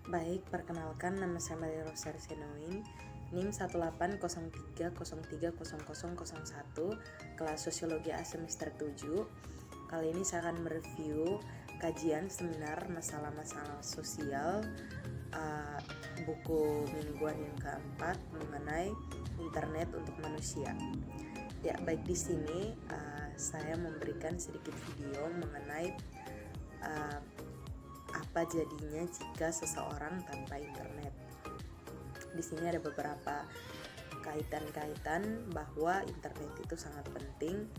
Baik, perkenalkan nama saya Maria Rosar Senoin, NIM 18033030001, kelas Sosiologi A semester 7. Kali ini saya akan mereview kajian seminar masalah-masalah sosial buku mingguan yang keempat mengenai internet untuk manusia. Ya, baik di sini saya memberikan sedikit video mengenai apa jadinya jika seseorang tanpa internet. Di sini ada beberapa kaitan-kaitan bahwa internet itu sangat penting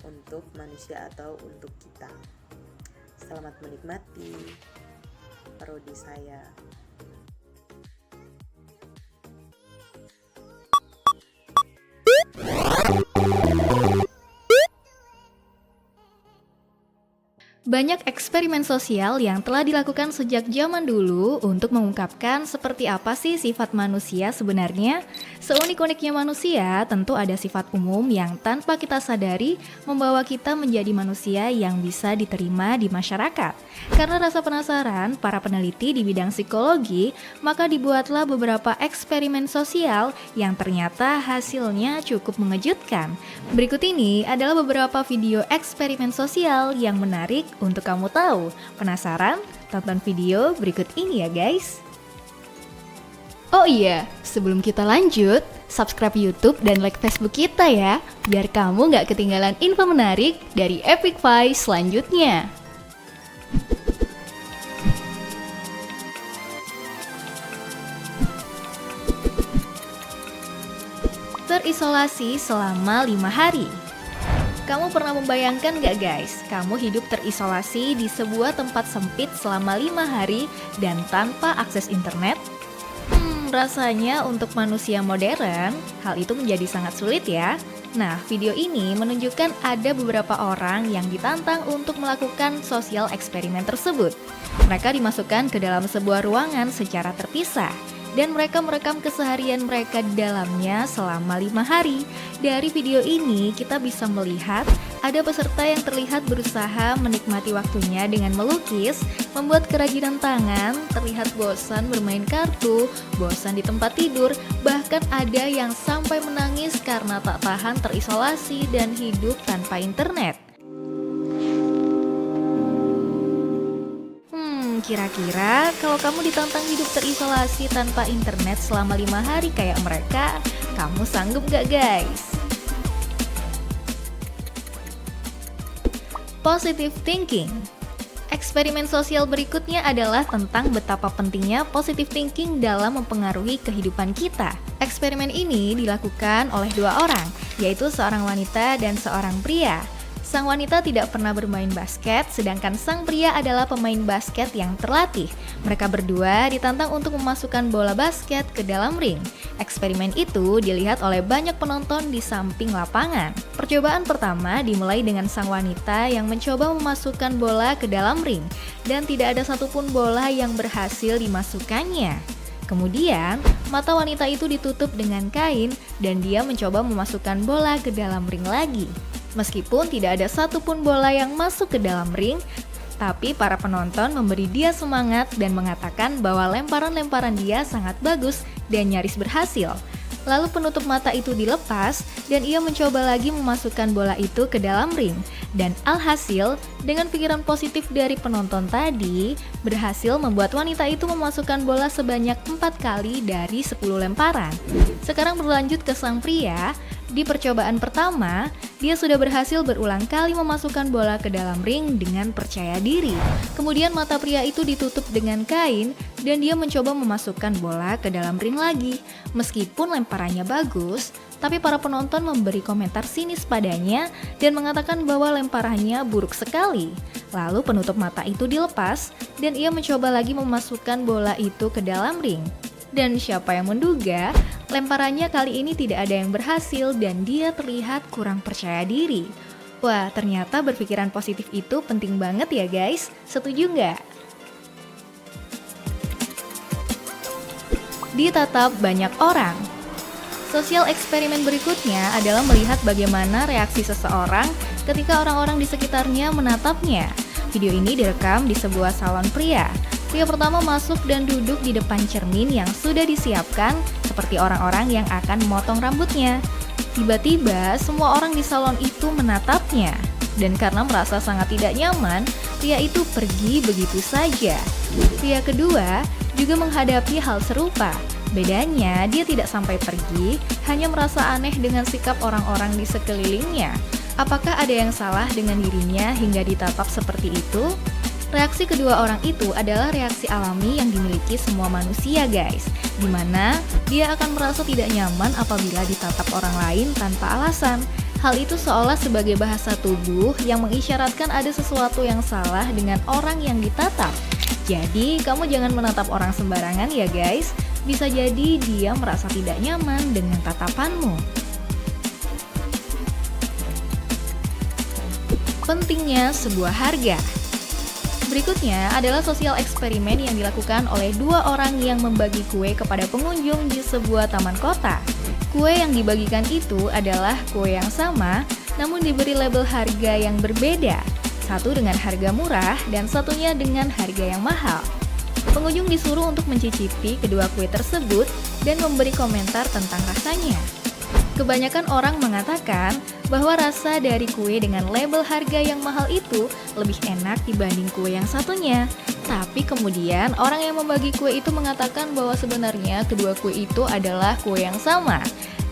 untuk manusia atau untuk kita. Selamat menikmati parodi saya. Banyak eksperimen sosial yang telah dilakukan sejak zaman dulu untuk mengungkapkan seperti apa sih sifat manusia sebenarnya. Seunik-uniknya manusia, tentu ada sifat umum yang tanpa kita sadari membawa kita menjadi manusia yang bisa diterima di masyarakat. Karena rasa penasaran, para peneliti di bidang psikologi, maka dibuatlah beberapa eksperimen sosial yang ternyata hasilnya cukup mengejutkan. Berikut ini adalah beberapa video eksperimen sosial yang menarik untuk kamu tahu. Penasaran? Tonton video berikut ini ya guys. Oh iya, sebelum kita lanjut, subscribe YouTube dan like Facebook kita ya, biar kamu nggak ketinggalan info menarik dari Epic Five selanjutnya. Terisolasi selama 5 hari. Kamu pernah membayangkan gak guys, kamu hidup terisolasi di sebuah tempat sempit selama 5 hari dan tanpa akses internet? Rasanya untuk manusia modern, hal itu menjadi sangat sulit ya. Nah, video ini menunjukkan ada beberapa orang yang ditantang untuk melakukan sosial eksperimen tersebut. Mereka dimasukkan ke dalam sebuah ruangan secara terpisah, dan mereka merekam keseharian mereka di dalamnya selama 5 hari. Dari video ini kita bisa melihat ada peserta yang terlihat berusaha menikmati waktunya dengan melukis, membuat kerajinan tangan, terlihat bosan bermain kartu, bosan di tempat tidur, bahkan ada yang sampai menangis karena tak tahan terisolasi dan hidup tanpa internet. Kira-kira kalau kamu ditantang hidup terisolasi tanpa internet selama 5 hari kayak mereka, kamu sanggup gak guys? Positive thinking. Eksperimen sosial berikutnya adalah tentang betapa pentingnya positive thinking dalam mempengaruhi kehidupan kita. Eksperimen ini dilakukan oleh 2 orang, yaitu seorang wanita dan seorang pria. Sang wanita tidak pernah bermain basket, sedangkan sang pria adalah pemain basket yang terlatih. Mereka berdua ditantang untuk memasukkan bola basket ke dalam ring. Eksperimen itu dilihat oleh banyak penonton di samping lapangan. Percobaan pertama dimulai dengan sang wanita yang mencoba memasukkan bola ke dalam ring, dan tidak ada satupun bola yang berhasil dimasukkannya. Kemudian, mata wanita itu ditutup dengan kain, dan dia mencoba memasukkan bola ke dalam ring lagi. Meskipun tidak ada satupun bola yang masuk ke dalam ring, tapi para penonton memberi dia semangat dan mengatakan bahwa lemparan-lemparan dia sangat bagus dan nyaris berhasil. Lalu penutup mata itu dilepas dan ia mencoba lagi memasukkan bola itu ke dalam ring. Dan alhasil, dengan pikiran positif dari penonton tadi, berhasil membuat wanita itu memasukkan bola sebanyak 4 kali dari 10 lemparan. Sekarang berlanjut ke sang pria. Di percobaan pertama, dia sudah berhasil berulang kali memasukkan bola ke dalam ring dengan percaya diri. Kemudian mata pria itu ditutup dengan kain dan dia mencoba memasukkan bola ke dalam ring lagi. Meskipun lemparannya bagus, tapi para penonton memberi komentar sinis padanya dan mengatakan bahwa lemparannya buruk sekali. Lalu penutup mata itu dilepas dan ia mencoba lagi memasukkan bola itu ke dalam ring. Dan siapa yang menduga, lemparannya kali ini tidak ada yang berhasil dan dia terlihat kurang percaya diri. Wah, ternyata berpikiran positif itu penting banget ya guys, setuju nggak? Ditatap banyak orang. Sosial eksperimen berikutnya adalah melihat bagaimana reaksi seseorang ketika orang-orang di sekitarnya menatapnya. Video ini direkam di sebuah salon pria. Pria pertama masuk dan duduk di depan cermin yang sudah disiapkan seperti orang-orang yang akan memotong rambutnya. Tiba-tiba semua orang di salon itu menatapnya. Dan karena merasa sangat tidak nyaman, pria itu pergi begitu saja. Pria kedua juga menghadapi hal serupa. Bedanya, dia tidak sampai pergi, hanya merasa aneh dengan sikap orang-orang di sekelilingnya. Apakah ada yang salah dengan dirinya hingga ditatap seperti itu? Reaksi kedua orang itu adalah reaksi alami yang dimiliki semua manusia, guys. Dimana dia akan merasa tidak nyaman apabila ditatap orang lain tanpa alasan. Hal itu seolah sebagai bahasa tubuh yang mengisyaratkan ada sesuatu yang salah dengan orang yang ditatap. Jadi, kamu jangan menatap orang sembarangan ya, guys. Bisa jadi dia merasa tidak nyaman dengan tatapanmu. Pentingnya sebuah harga. Berikutnya adalah sosial eksperimen yang dilakukan oleh dua orang yang membagi kue kepada pengunjung di sebuah taman kota. Kue yang dibagikan itu adalah kue yang sama, namun diberi label harga yang berbeda. Satu dengan harga murah dan satunya dengan harga yang mahal. Pengunjung disuruh untuk mencicipi kedua kue tersebut dan memberi komentar tentang rasanya. Kebanyakan orang mengatakan bahwa rasa dari kue dengan label harga yang mahal itu lebih enak dibanding kue yang satunya. Tapi kemudian orang yang membagi kue itu mengatakan bahwa sebenarnya kedua kue itu adalah kue yang sama.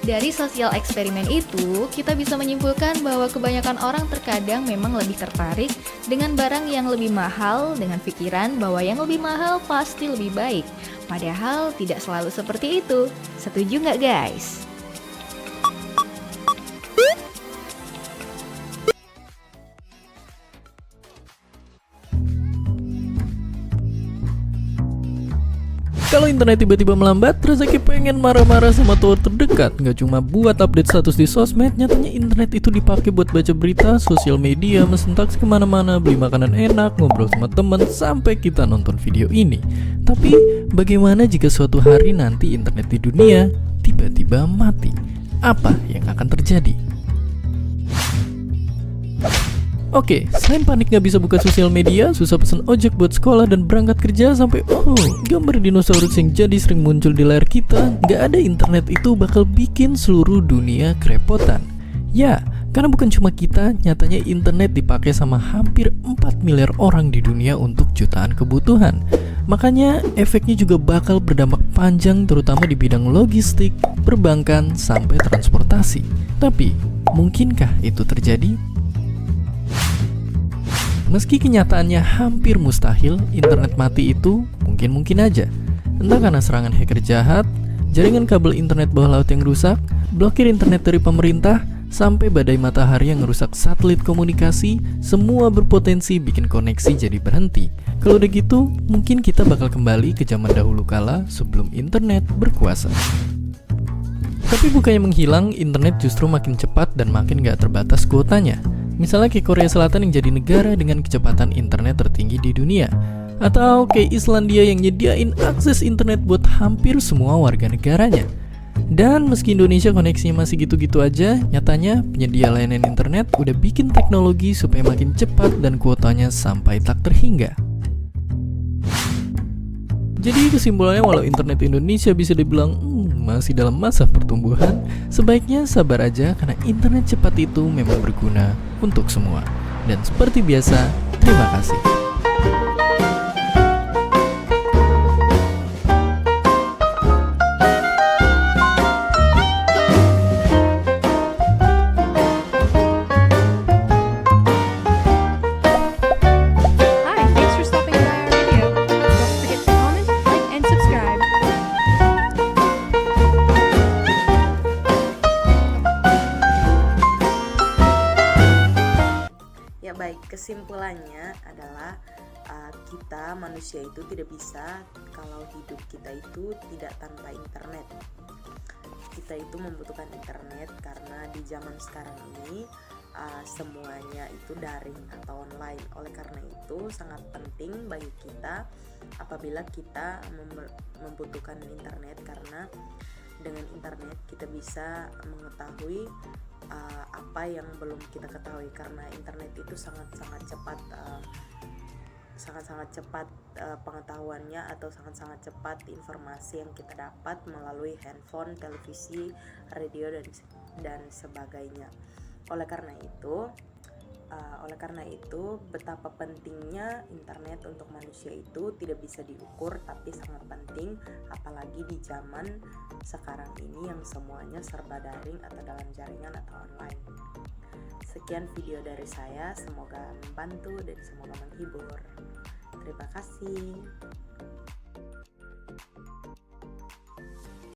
Dari sosial eksperimen itu, kita bisa menyimpulkan bahwa kebanyakan orang terkadang memang lebih tertarik dengan barang yang lebih mahal dengan pikiran bahwa yang lebih mahal pasti lebih baik. Padahal tidak selalu seperti itu. Setuju nggak, guys? Kalau internet tiba-tiba melambat, rasanya pengen marah-marah sama tower terdekat. Nggak cuma buat update status di sosmed, nyatanya internet itu dipakai buat baca berita, sosial media, mesen taksi kemana-mana, beli makanan enak, ngobrol sama teman, sampai kita nonton video ini. Tapi, bagaimana jika suatu hari nanti internet di dunia tiba-tiba mati? Apa yang akan terjadi? Oke, selain panik gak bisa buka sosial media, susah pesen ojek buat sekolah dan berangkat kerja, sampai gambar dinosaurus yang jadi sering muncul di layar kita, gak ada internet itu bakal bikin seluruh dunia kerepotan. Ya, karena bukan cuma kita, nyatanya internet dipakai sama hampir 4 miliar orang di dunia untuk jutaan kebutuhan. Makanya efeknya juga bakal berdampak panjang, terutama di bidang logistik, perbankan, sampai transportasi. Tapi, mungkinkah itu terjadi? Meski kenyataannya hampir mustahil, internet mati itu mungkin aja. Entah karena serangan hacker jahat, jaringan kabel internet bawah laut yang rusak, blokir internet dari pemerintah, sampai badai matahari yang merusak satelit komunikasi, semua berpotensi bikin koneksi jadi berhenti. Kalau udah gitu, mungkin kita bakal kembali ke zaman dahulu kala sebelum internet berkuasa. Tapi bukannya menghilang, internet justru makin cepat dan makin gak terbatas kuotanya. Misalnya kayak Korea Selatan yang jadi negara dengan kecepatan internet tertinggi di dunia. Atau kayak Islandia yang nyediain akses internet buat hampir semua warga negaranya. Dan meski Indonesia koneksinya masih gitu-gitu aja, nyatanya penyedia layanan internet udah bikin teknologi supaya makin cepat dan kuotanya sampai tak terhingga. Jadi kesimpulannya, walau internet Indonesia bisa dibilang masih dalam masa pertumbuhan, sebaiknya sabar aja karena internet cepat itu memang berguna untuk semua. Dan seperti biasa, terima kasih. Hi, thanks for stopping by our video. Don't forget to comment, like, and subscribe. Ya baik, kesimpulannya adalah kita manusia itu tidak bisa kalau hidup kita itu tidak tanpa internet. Kita itu membutuhkan internet karena di zaman sekarang ini semuanya itu daring atau online. Oleh karena itu sangat penting bagi kita apabila kita membutuhkan internet, karena dengan internet kita bisa mengetahui apa yang belum kita ketahui, karena internet itu sangat cepat sangat-sangat cepat pengetahuannya atau sangat-sangat cepat informasi yang kita dapat melalui handphone, televisi, radio dan sebagainya. Oleh karena itu betapa pentingnya internet untuk manusia itu tidak bisa diukur, tapi sangat penting, apalagi di zaman sekarang ini yang semuanya serba daring atau dalam jaringan atau online. Sekian video dari saya, semoga membantu dan semoga menghibur. Terima kasih.